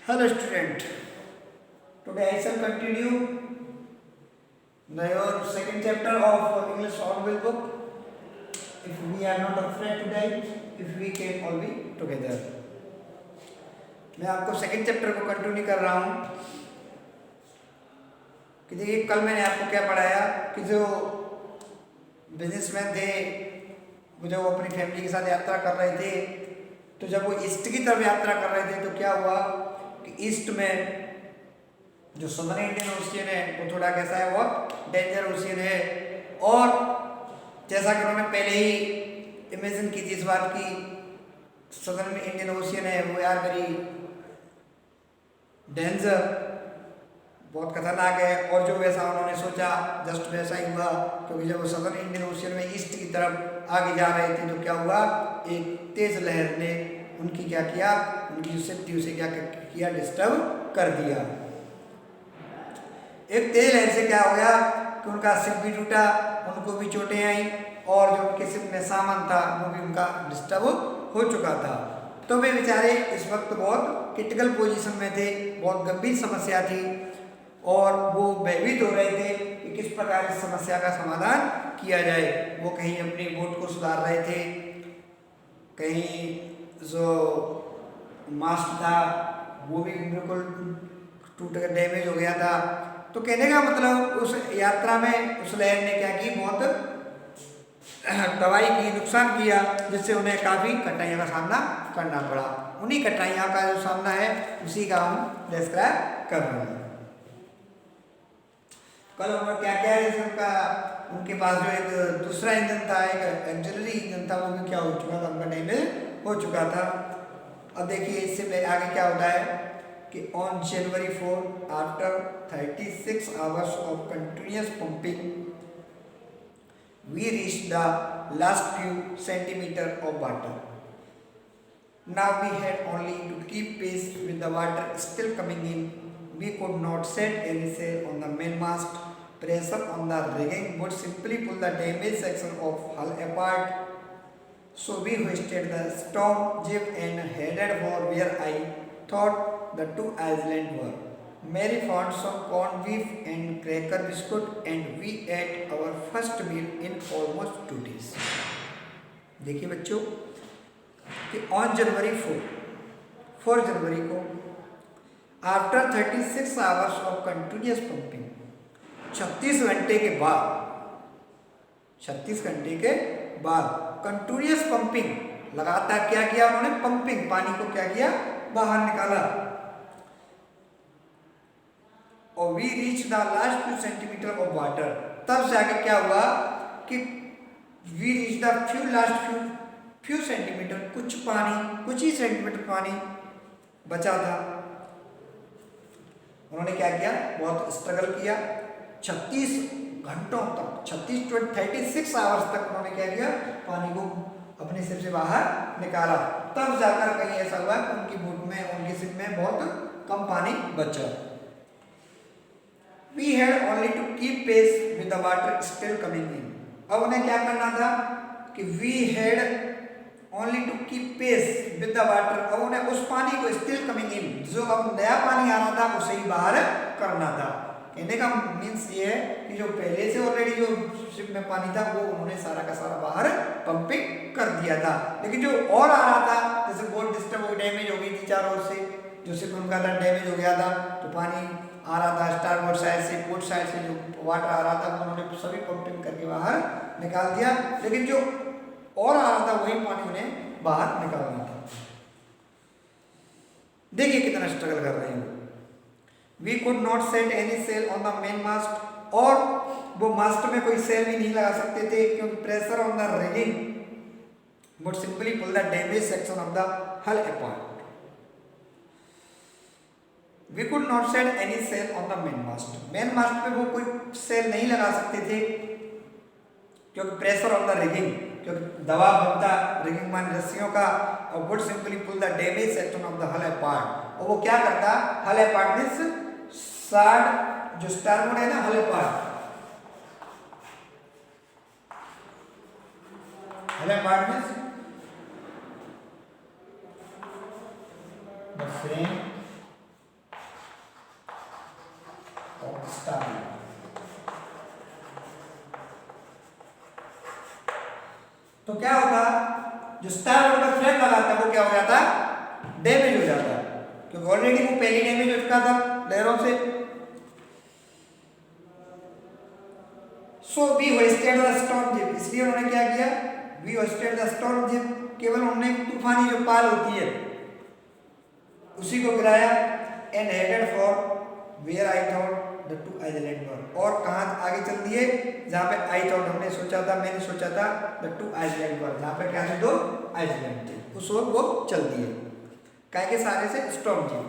Hello student, today I shall continue your second chapter of English Audible book. If we are not afraid today, if we can all be together. मैं आपको second chapter को continue कर रहा हूँ कि देखिए कल मैंने आपको क्या पढ़ाया कि जो बिजनेसमैन थे जो अपनी फैमिली के साथ यात्रा कर रहे थे, तो जब वो ईस्ट की तरफ यात्रा कर रहे थे तो क्या हुआ कि ईस्ट में जो सदर्न इंडियन ओशियन है वो थोड़ा कैसा है, वो डेंजर ओशियन है। और जैसा कि उन्होंने पहले ही इमेजिन की थी इस बात की, सदर्न इंडियन ओशियन है वो यार वेरी डेंजर, बहुत खतरनाक है। और जो वैसा उन्होंने सोचा जस्ट वैसा ही हुआ, क्योंकि जब वो सदर्न इंडियन ओशियन में ईस्ट की तरफ आगे जा रहे थे तो क्या हुआ, एक तेज लहर ने उनकी क्या किया, उनकी जो शिप थी उसे क्या किया, डिस्टर्ब कर दिया। एक तेज लहर से क्या हो गया कि उनका शिप भी टूटा, उनको भी चोटें आई और जो उनके शिप में सामान था वो भी उनका डिस्टर्ब हो चुका था। तो वे बेचारे इस वक्त बहुत क्रिटिकल पोजीशन में थे, बहुत गंभीर समस्या थी और वो भयभीत हो रहे थे कि किस प्रकार इस समस्या का समाधान किया जाए। वो कहीं अपनी बोट को सुधार रहे थे, कहीं जो मास्ट था वो भी बिल्कुल टूट कर डैमेज हो गया था। तो कहने का मतलब उस यात्रा में उस लहर ने क्या की, बहुत तबाही की, नुकसान किया, जिससे उन्हें काफ़ी कठिनाइयों का सामना करना पड़ा। उन्हीं कठिनाइयों का जो सामना है उसी का हम डिस्क्राइब कर रहे हैं। कल उन्होंने क्या क्या है, उनका उनके पास जो एक दूसरा इंजन था, एक एक्सिलरी इंजन था, वो भी क्या हो चुका था, उनका डैमेज हो चुका था। अब देखिए इससे आगे क्या होता है कि on January 4 after 36 hours of continuous pumping we reached the last few centimeters of water. Now we had only to keep pace with the water still coming in. We could not set any sail on the mainmast. Pressure on the rigging would simply pull the damaged section of hull apart. So we hoisted the storm jib and headed for where I thought the two islands were. Mary found some corned beef and cracker biscuit and we ate our first meal in almost 2 days. देखिए बच्चों कि on January 4 जनवरी को after 36 hours of continuous pumping, 36 घंटे के बाद continuous pumping, लगातार क्या किया उन्होंने, पंपिंग, पानी को क्या किया, बाहर निकाला। और we reach the last few centimetre of water, तब जाके क्या हुआ कि we reach the few centimetre, कुछ ही सेंटीमीटर पानी बचा था। उन्होंने क्या किया, बहुत स्ट्रगल किया, 36 घंटों तक, 36 आवर्स तक उन्होंने क्या किया, पानी को अपने सिर से बाहर निकाला। तब जाकर कहीं ऐसा हुआ कि उनकी बोट में, उनकी शिप में बहुत कम पानी बचा। We had only to keep pace with the water still coming in. अब उन्हें क्या करना था कि we had only to keep pace with the water, अब उन्हें उस पानी को still coming in, जो अब नया पानी आ रहा था उसे ही बाहर करना था। कहने का मीन्स ये है कि जो पहले से ऑलरेडी जो शिप में पानी था वो उन्होंने सारा का सारा बाहर पंपिंग कर दिया था, लेकिन जो और आ रहा था, जैसे बोट डिस्टर्ब हो, डैमेज हो गई थी चारों ओर से, जो शिप उनका था डैमेज हो गया था, तो पानी आ रहा था स्टारबोर्ड साइड से, पोर्ट साइड से जो वाटर आ रहा था उन्होंने सभी पंपिंग करके बाहर निकाल दिया, लेकिन जो और आ रहा था वही पानी उन्हें बाहर निकालना था। देखिए कितना स्ट्रगल कर रहे हैं। We could not set any sail on the main mast, और वो मास्ट में कोई सेल भी नहीं लगा सकते थे क्योंकि pressure on the rigging would simply pull the damage section of the hull apart. We could not set any sail on the mainmast. mainmast पे वो कोई सेल नहीं लगा सकते थे क्योंकि प्रेशर ऑन द रिगिंग, क्योंकि दबाव बनता रिगिंग मान रस्सियों का, और would simply pull the damage section of the hull apart. और वो क्या करता, हल अपार्ट मींस साइड, जो स्टारबोर्ड है ना, हल अपार्ट, हल अपार्ट मींस the frame तो क्या होता, जो स्टारबोर्ड का फ्लैग लगा था वो क्या हो जाता, डैमेज हो जाता, क्योंकि ऑलरेडी वो पहले डैमेज हो चुका था लहरों से। So we hoisted the storm jib, इसलिए उन्होंने क्या किया, we hoisted the storm jib, केवल उन्होंने तूफानी जो पाल होती है उसी को गिराया। And headed for where I thought the two island were, और कहाँ आगे चल दिए, जहाँ पे आई थॉट हमने सोचा था, मैंने सोचा था, द टू आइलैंड वर, जहाँ पे क्या थे, दो आइलैंड थे, उस वक्त वो चल दिए क्या के सारे से storm jib.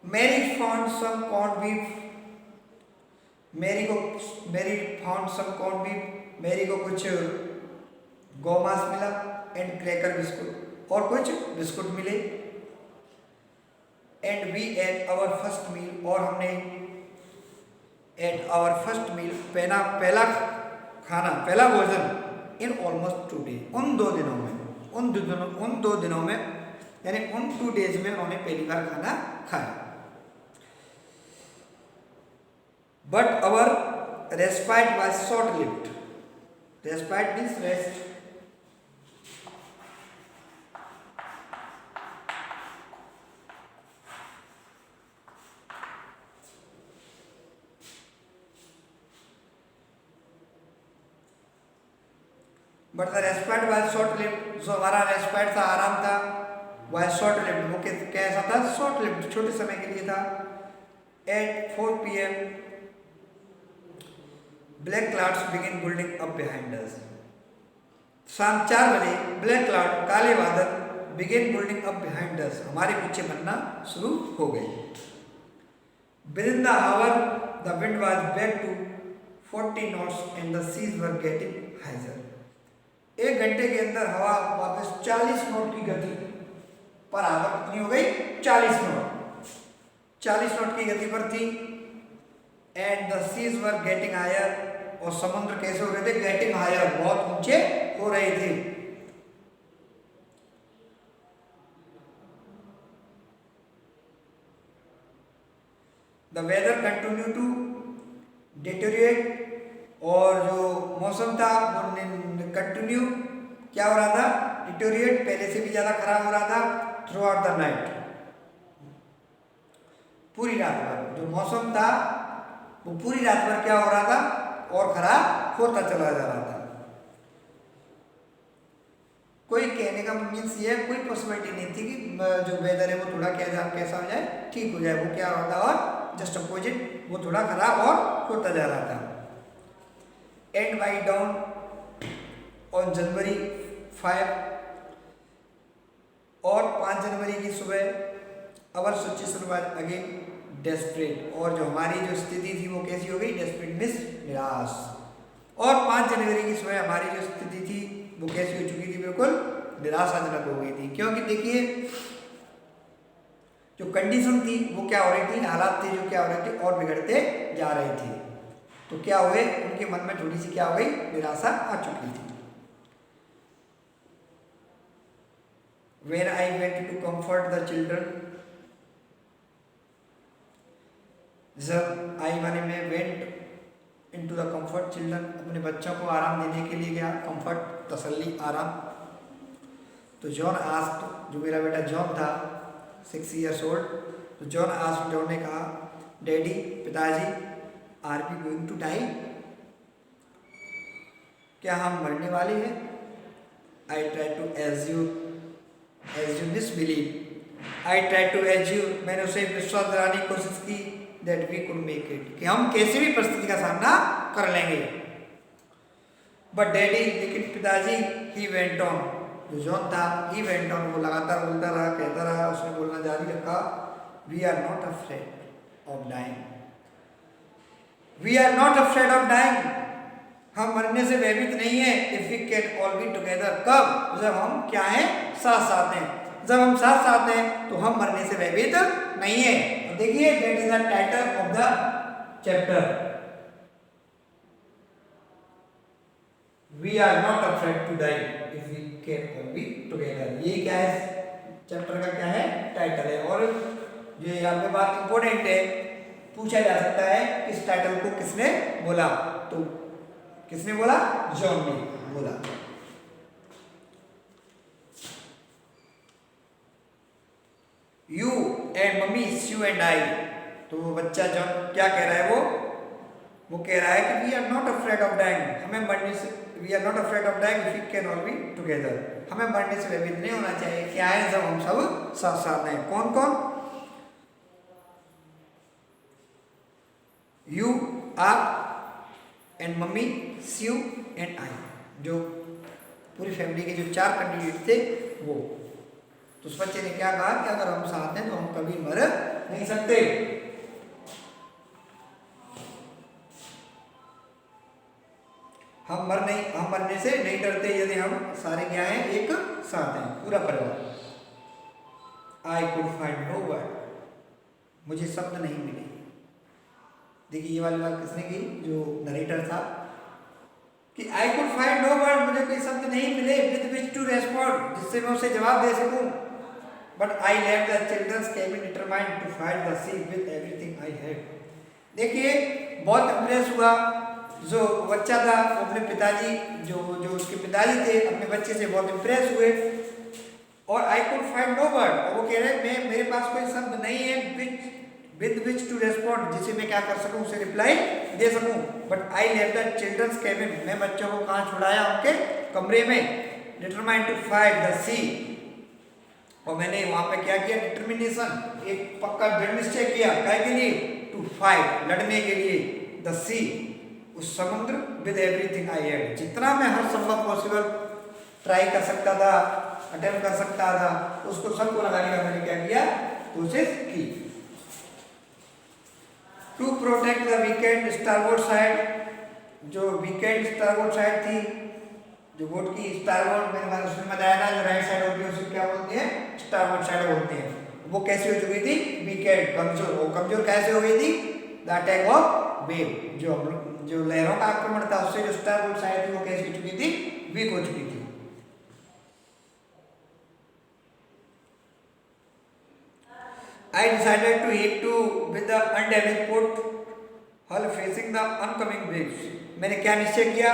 Mary found some corn beef, Mary found some corn beef, Mary को कुछ गौमांस मिला, एंड क्रैकर बिस्कुट, और कुछ बिस्कुट मिले। And we ate our first meal, और हमने एट आवर फर्स्ट मील, पहला खाना, पहला भोजन इन ऑलमोस्ट 2 डे, उन 2 दिनों में, उन 2 दिनों में, यानी उन 2 डेज में उन्होंने पहली बार खाना खाया। But our respite was short lived, respite means rest, but the respite was short lived, जो हमारा रेस्पाइट था, आराम था, वाज शॉर्ट लिव्ड, वो कैसा था, शॉर्ट लिव्ड, छोटे समय के लिए था। At 4 PM black clouds begin building up behind us, शाम 4 बजे ब्लैक क्लाउड, काले बादल, begin building up behind us, हमारे पीछे बनना शुरू हो गए। Within the hour the wind was back to 40 knots and the seas were getting higher, 1 घंटे के अंदर हवा वापस 40 नॉट की गति पर आ गई, कितनी हो गई, 40 नॉट, 40 नॉट की गति पर थी। And the seas were getting higher, और समुद्र कैसे हो रहे थे, गेटिंग हायर, बहुत ऊंचे हो रहे थे। The weather continue to deteriorate, और जो मौसम था वो कंटिन्यू क्या हो रहा था, डिटेरियोरेट, पहले से भी ज्यादा खराब हो रहा था। थ्रू आउट द नाइट, पूरी रात भर जो मौसम था वो पूरी रात भर क्या हो रहा था, और खराब होता चला जा रहा था। कोई कहने का मीन्स ये है, कोई पॉसिबिलिटी नहीं थी कि जो वेदर है वो थोड़ा कैसा हो जाए, ठीक हो जाए, वो क्या होता, और जस्ट अपोजिट, वो थोड़ा खराब और होता जा रहा था। And by down on January 5, और 5 जनवरी की सुबह अवर सिचुएशन वाज अगेन डेस्परेट, और जो हमारी जो स्थिति थी वो कैसी हो गई, डेस्परेट मीन्स निराश। और 5 जनवरी की सुबह हमारी जो स्थिति थी वो कैसी हो चुकी थी, बिल्कुल निराशाजनक हो गई थी, क्योंकि देखिए जो कंडीशन थी वो क्या हो रही थी, हालात थे जो क्या हो रहे थे, और बिगड़ते जा रहे थे। तो क्या हुए, उनके मन में थोड़ी सी क्या हो गई, निराशा आ चुकी थी। When I went to comfort the children, जब आई माने मैं went into the comfort children, अपने बच्चों को आराम देने के लिए गया, comfort तसल्ली, आराम। तो जॉन आस्क्ड, जो मेरा बेटा जॉन था 6 years old, तो जॉन आस्क्ड, जॉन ने कहा, डैडी, पिताजी, are we going to die, क्या हम मरने वाले हैं। I try to assume misbelieve, I try to assume, मैंने उसे विश्वास दिलाने की कोशिश की, that we could make it, कि हम कैसी भी परिस्थिति का सामना कर लेंगे। बट डैडी, लेकिन पिताजी, ही वेंट ऑन, जो जॉन था, ही वेंट ऑन, वो लगातार बोलता रहा, कहता रहा, उसने बोलना जारी रखा, we are not afraid of dying, we are not afraid of dying, हम मरने से भयभीत नहीं है। If we can all be together, कब, जब हम क्या हैं, साथ साथ हैं, जब हम साथ साथ हैं तो हम मरने से भयभीत नहीं है। तो देखिए, that is the title of the chapter, we are not afraid to die if we can all be together. ये क्या है, चैप्टर का क्या है, टाइटल है। और ये यहाँ पे बात इंपॉर्टेंट है, पूछा जा सकता है इस टाइटल को किसने बोला। तो किसने बोला? जॉन ने बोला। You and mummy, you and I. तो वो बच्चा जॉन क्या कह रहा है? वो कह रहा है कि we are not afraid of dying, हमें मरने से, we are not afraid of dying if we can all be together, हमें मरने से भयभीत नहीं होना चाहिए, क्या है, जब हम सब साथ साथ हैं। कौन कौन? यू, आप and mummy, you and I, जो पूरी फैमिली के जो 4 कैंडिडेट थे वो। तो उस बच्चे ने क्या कहा कि अगर हम साथ हैं तो हम कभी मर नहीं सकते। हम मरने से नहीं डरते यदि हम सारे क्या हैं, एक साथ हैं, पूरा परिवार। I could find no word, मुझे शब्द नहीं मिले। देखिए ये वाली बात किसने की? जो नरेटर था, कि I could find no word, मुझे कोई शब्द नहीं मिले विद विच टू रेस्पॉन्ड, जिससे मैं उसे जवाब दे सकूं। But I left the children's cabin determined to fight the sea with everything I had. देखिए बहुत इंप्रेस हुआ जो बच्चा था, वो अपने पिताजी, जो उसके पिताजी थे, अपने बच्चे से बहुत इंप्रेस हुए। और I could find no word, और वो कह रहे हैं मेरे पास कोई शब्द नहीं है विद विच टू रेस्पॉन्ड, जिसे मैं क्या कर सकूं, उसे रिप्लाई दे सकूं। But I left the children's cabin, मैं बच्चों को कहाँ छुड़ाया? उनके कमरे में। Determined to fight the sea, और मैंने वहां पे क्या किया? डिटर्मिनेशन, एक पक्का दृढ़ निश्चय किया, क्या के लिए? टू फाइट, लड़ने के लिए, द सी, उस समुद्र, विद एवरीथिंग आई हैड, जितना मैं हर संभव पॉसिबल ट्राई कर सकता था, अटेम्प्ट कर सकता था, उसको सबको लगाने का मैंने क्या किया? कोशिश की। To protect the weakened starboard side, जो वीकेंड स्टारबोर्ड साइड थी, जो बोट की स्टारबोर्ड, मैंने उसमें बताया था, जो राइट साइड होती है उसे क्या बोलते हैं? स्टारबोर्ड साइड बोलते हैं। वो कैसी हो चुकी थी? वीकेंड, कमजोर। वो कमजोर कैसे हो गई थी? द अटैक ऑफ वेव, जो लहरों का आक्रमण था, उससे जो स्टारबोर्ड साइड थी वो कैसी हो चुकी थी? वीक हो चुकी थी। I decided to head to with the undamaged port hull facing the oncoming waves. मैंने क्या निश्चय किया?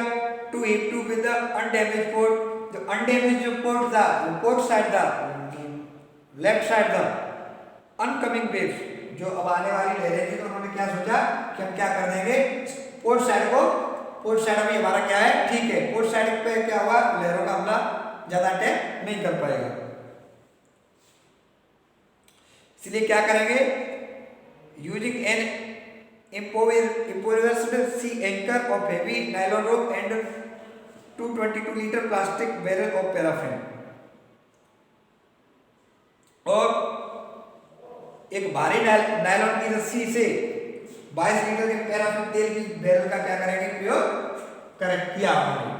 To head to with the undamaged port, जो undamaged जो पोर्ट था, वो पोर्ट साइड था, लेफ्ट साइड था, oncoming waves, जो अब आने वाली लहरें थी, तो उन्होंने क्या सोचा कि हम क्या कर देंगे? पोर्ट साइड अभी हमारा क्या है? ठीक है, पोर्ट साइड पे क्या हुआ? लहरों का हमला ज्यादा अटैक नहीं कर पाएगा, इसलिए क्या करेंगे? Using an improvised sea anchor of heavy nylon rope and 222 litre plastic barrel of paraffin, और एक भारी नायलॉन की रस्सी से 22 लीटर के पैराफिन तेल की बैरल का क्या करेंगे? प्रयोग किया हमने।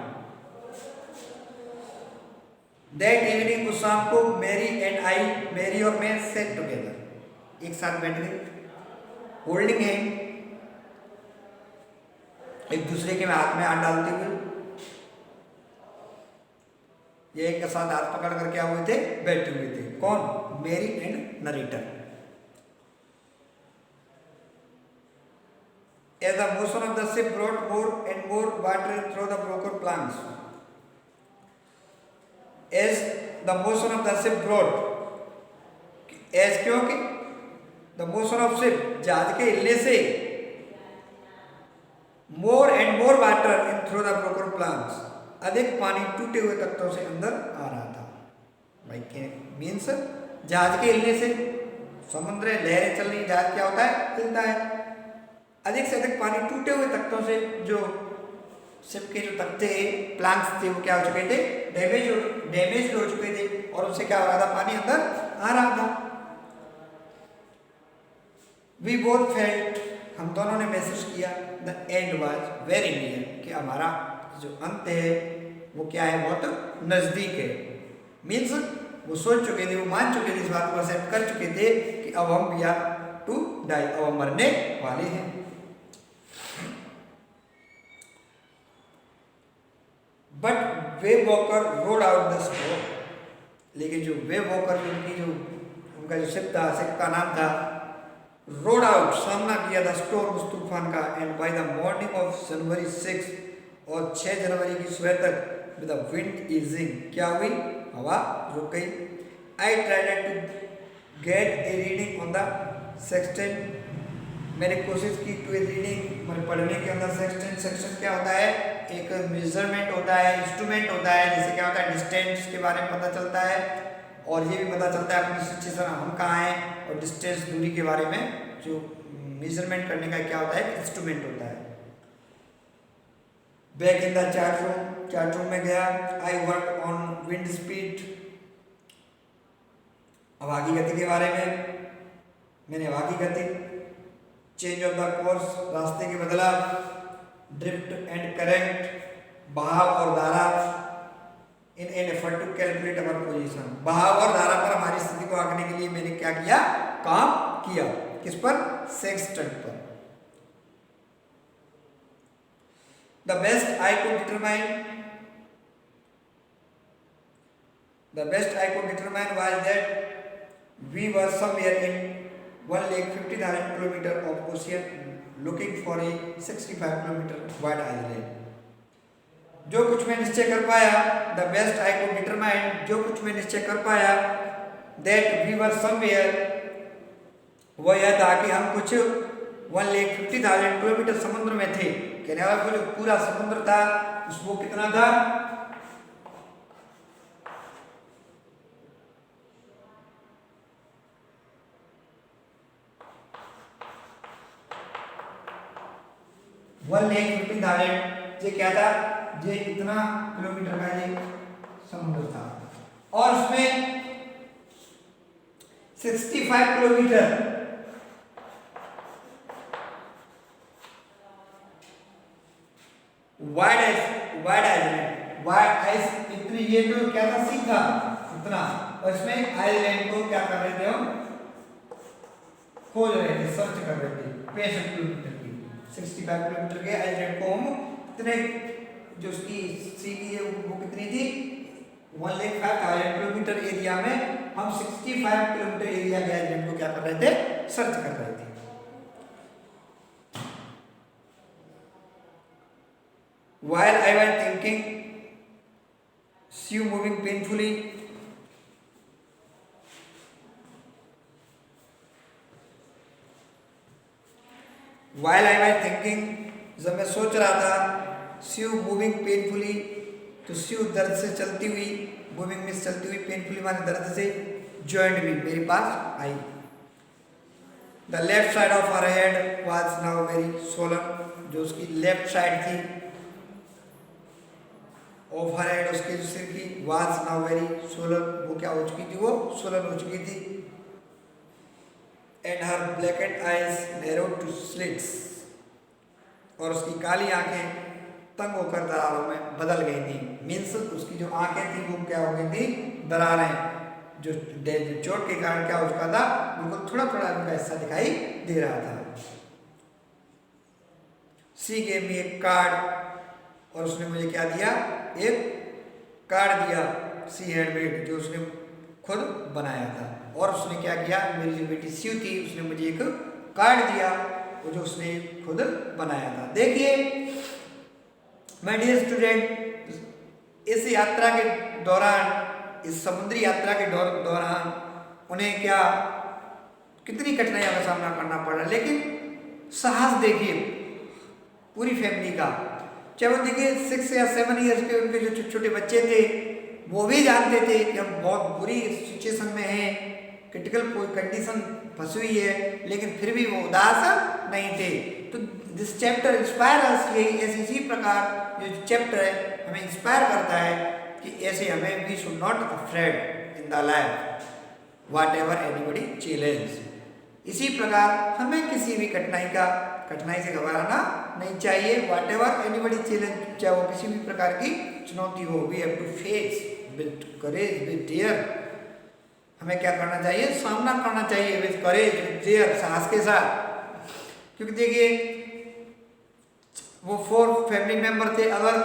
That evening उस शाम को मैरी और मैं सेट टुगेदर, एक साथ बैठ गए, होल्डिंग हैंड, एक दूसरे के हाथ में हाथ डालते हुए, ये एक साथ हाथ पकड़ कर क्या हुए थे? बैठे हुए थे। कौन? Mary and narrator. As the motion of the ship brought more and more water through the broken planks, as the motion of the ship brought, as क्योंकि the motion of ship, जहाज के हिलने से, more and more water in through the broken planks, अधिक पानी टूटे हुए तख्तों से अंदर आ रहा था। भाई क्या मीन्स? जहाज के हिलने से, समुद्र लहरें चल रही, जहाज क्या होता है? हिलता है। अधिक से अधिक पानी टूटे हुए तख्तों से, जो शिप के जो तख्ते प्लांक्स थे वो क्या हो चुके थे? डैमेज हो चुके थे, और उनसे क्या हो रहा था? पानी अंदर आ रहा था। वी बोथ फेल्ट, हम दोनों ने महसूस किया, the end was very near, कि हमारा जो अंत है वो क्या है? बहुत नजदीक है। मीन्स वो सोच चुके थे, वो मान चुके थे, इस बात को एक्सेप्ट कर चुके थे कि अब हम वी आर टू डाई, अब हम मरने वाले हैं। But wave walker road out the store, लेकिन जो वेव वॉकर, उनका जो शिप था, शिप का नाम था, रोड आउट, सामना किया था स्टोर, उस तूफान का। And by the morning of January 6, और 6 जनवरी की सुबह तक विद विंड ईजिंग क्या हुई, हवा रुक गई। I tried to get a reading on the sextant, मैंने कोशिश की टू ए रीडिंग मैंने पढ़ने के अंदर सेक्सटेंट। सेक्सटेंट क्या होता है, एक मेजरमेंट होता है, इंस्ट्रूमेंट होता है, जैसे क्या होता है डिस्टेंस के बारे में पता चलता है और ये भी पता चलता है अपनी सिचुएशन हम कहाँ हैं, और डिस्टेंस दूरी के बारे में जो मेजरमेंट करने का क्या होता है इंस्ट्रूमेंट होता है। Back in the chart room में गया। I work on wind speed, हवा की गति के बारे में मैंने हवा की गति, चेंज ऑफ द कोर्स रास्ते के बदलाव, ड्रिफ्ट एंड करंट बहाव और धारा, in an effort to calculate our position, बहाव और धारा पर हमारी स्थिति को आंकने के लिए मैंने क्या किया, काम किया। किस पर, सेक्सटेंट पर। The best I could determine was that we were somewhere in 1,50,000 kilometre of ocean looking for a 65 kilometre wide island. जो कुछ मैं निश्चय कर पाया, the best I could determine, जो कुछ मैं निश्चय कर पाया, दैट वी वर समवेयर, वह यह था कि हम कुछ 1,50,000 किलोमीटर समुद्र में थे। कहने वाला जो पूरा समुद्र था उसको कितना था, ये क्या था, ये इतना किलोमीटर का ये समुद्र था और उसमें 65 किलोमीटर वाइड आइलैंड, इतनी ये जो क्या था सीधा इतना, और इसमें आइलैंड को क्या कर रहे थे हम, खोज रहे थे, सर्च कर रहे थे 65 किलोमीटर की, 65 किलोमीटर के आइलैंड को हम इतने, जो उसकी सी की है वो कितनी थी, 1,05,000 किलोमीटर एरिया में हम 65 किलोमीटर एरिया के आइलैंड को क्या कर रहे थे, सर्च कर रहे थे। While I was thinking, sea moving painfully, while I was thinking, जब मैं सोच रहा था, sea moving painfully, तो sea दर्द से चलती हुई, moving में चलती हुई, painfully माने दर्द से, joined me, मेरे पास आई। The left side of her head was now very swollen, जो उसकी left side थी ऑफ हर हेड, उसके जो सिर की, वाज नाउ वेरी सोलन, वो क्या हो चुकी थी, वो सोलन हो चुकी थी। And her blackened eyes narrow to slits, और उसकी काली आंखें तंग होकर दरारों में बदल गई थी। मीन्स उसकी जो आंखें थी वो क्या हो गई थी, दरारें, जो चोट के कारण क्या हो चुका था, बिल्कुल थोड़ा थोड़ा उनका हिस्सा दिखाई दे रहा था। सी गेव मी एक कार्ड, और उसने मुझे क्या दिया, एक कार्ड दिया, सी हैंडमेड, जो उसने खुद बनाया था। और उसने क्या किया, मेरी जो बेटी सी थी उसने मुझे एक कार्ड दिया, वो जो उसने खुद बनाया था। देखिए माय डियर स्टूडेंट, इस यात्रा के दौरान, इस समुद्री यात्रा के दौरान उन्हें क्या कितनी कठिनाइयों का सामना करना पड़ा, लेकिन साहस देखिए पूरी फैमिली का। चाहे वो देखिए 6 या 7 ईयर्स के उनके जो छोटे छोटे बच्चे थे, वो भी जानते थे कि हम बहुत बुरी सिचुएशन में हैं, क्रिटिकल कंडीशन फंसी हुई है, लेकिन फिर भी वो उदास नहीं थे। तो दिस चैप्टर इंस्पायर अस, यही इसी प्रकार जो चैप्टर है हमें इंस्पायर करता है कि ऐसे हमें we should not afraid in the life whatever anybody challenge. इसी प्रकार हमें किसी भी कठिनाई से घबराना नहीं चाहिए। व्हाट एवर एनीबडी चैलेंज, चाहे वो किसी भी प्रकार की चुनौती हो, we have to face with courage with dare. हमें क्या करना चाहिए, सामना करना चाहिए विद करेज विद डेयर, साहस के साथ। क्योंकि देखिए वो 4 फैमिली मेंबर थे, अगर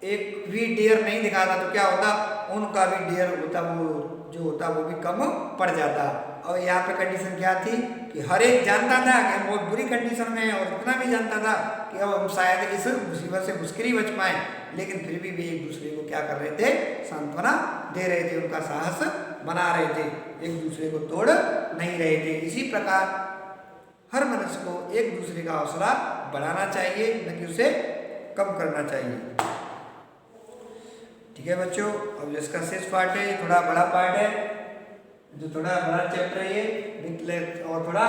एक भी डेयर नहीं दिखाता तो क्या होता, उनका भी डेयर होता, वो जो होता वो भी कम पड़ जाता। और यहाँ पे कंडीशन क्या थी कि हर एक जानता था कि हम बहुत बुरी कंडीशन में हैं और इतना भी जानता था कि अब हम शायद इस मुसीबत से मुश्किल ही बच पाए, लेकिन फिर भी वे एक दूसरे को क्या कर रहे थे, सांत्वना दे रहे थे, उनका साहस बना रहे थे, एक दूसरे को तोड़ नहीं रहे थे। इसी प्रकार हर मनुष्य को एक दूसरे का हौसला बढ़ाना चाहिए, न कि उसे कम करना चाहिए। ठीक है बच्चों, अब इसका शेष पार्ट है, थोड़ा बड़ा पार्ट है, जो थोड़ा बड़ा चैप्टर है ये और थोड़ा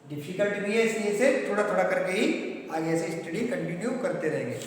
डिफिकल्ट भी है, इसलिए इसे थोड़ा थोड़ा करके ही आगे से स्टडी कंटिन्यू करते रहेंगे।